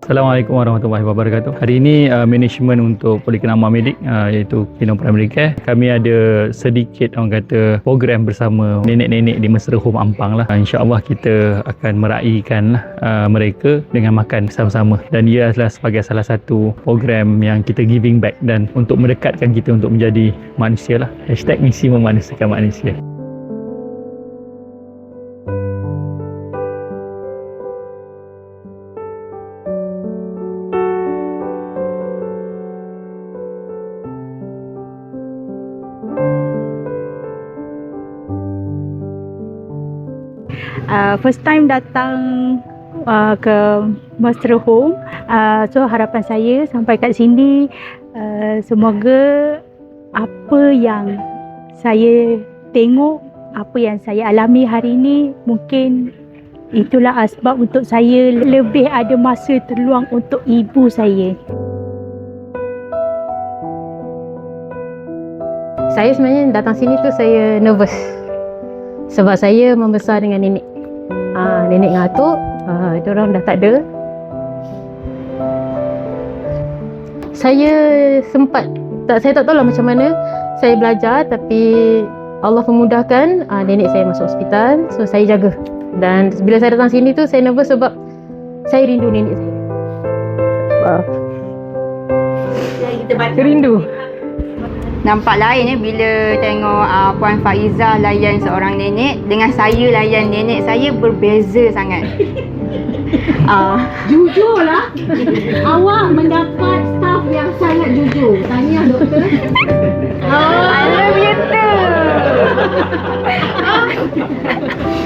Assalamualaikum warahmatullahi wabarakatuh. Hari ini management untuk Poliklinik Amal Medik iaitu Kino Primary Care, kami ada sedikit orang kata program bersama nenek-nenek di Mesra Home Ampang lah. InsyaAllah kita akan meraihkan mereka dengan makan bersama-sama, dan ia adalah sebagai salah satu program yang kita giving back dan untuk mendekatkan kita untuk menjadi manusia lah. #misi memanusiakan manusia. First time datang ke Mesra Home, so harapan saya sampai kat sini semoga apa yang saya tengok, apa yang saya alami hari ini, mungkin itulah asbab untuk saya lebih ada masa terluang untuk ibu saya. Saya sebenarnya datang sini tu saya nervous sebab saya membesar dengan nenek. Nenek dengan atuk, diorang dah tak ada. Saya saya tak tahulah macam mana saya belajar, tapi Allah memudahkan. Nenek saya masuk hospital, so saya jaga. Dan bila saya datang sini tu saya nervous sebab saya rindu nenek saya. Rindu. Nampak lain bila tengok Puan Faizah layan seorang nenek dengan saya layan nenek saya, berbeza sangat. Jujurlah, awak mendapat staff yang sangat jujur. Tahniah doktor. I love you too.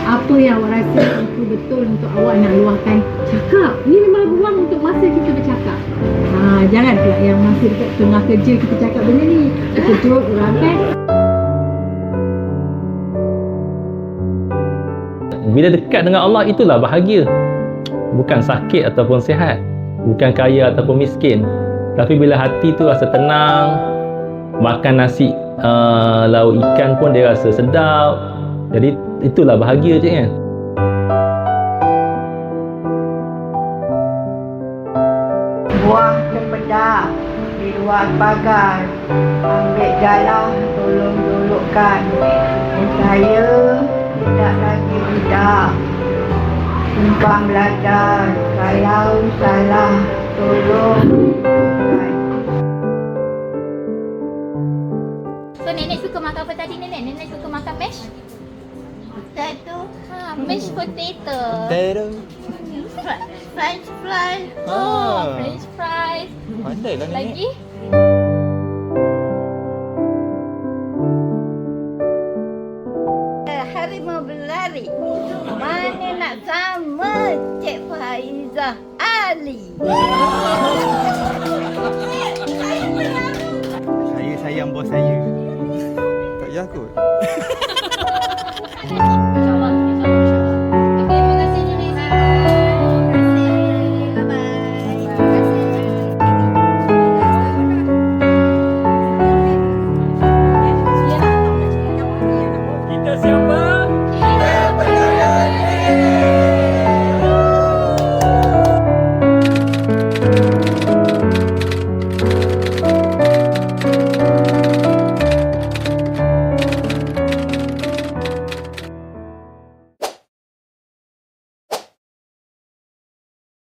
Apa yang awak rasa itu betul untuk awak nak luahkan? Cakap. Ni memang ruang untuk masa kita bercakap. Jangan pula yang masa dekat tengah kerja kita cakap benda ni. Terkejut orang kan? Bila dekat dengan Allah, itulah bahagia. Bukan sakit ataupun sihat, bukan kaya ataupun miskin, tapi bila hati tu rasa tenang, makan nasi lauk ikan pun dia rasa sedap. Jadi itulah bahagia je kan. Buah cempedak di luar pagar, ambil galah tolong dudukkan. Saya tidak lagi budak, tumpang belajar. Kalau salah tolong. So nenek suka makan apa tadi nenek? Nenek suka makan mash? Potato, Mash potato. French fries. French fries. Pandai lah nenek. Lagi? Harimau berlari, mana nak sama Cik Faizah Ali. Saya sayang bos saya. Tak payah kot.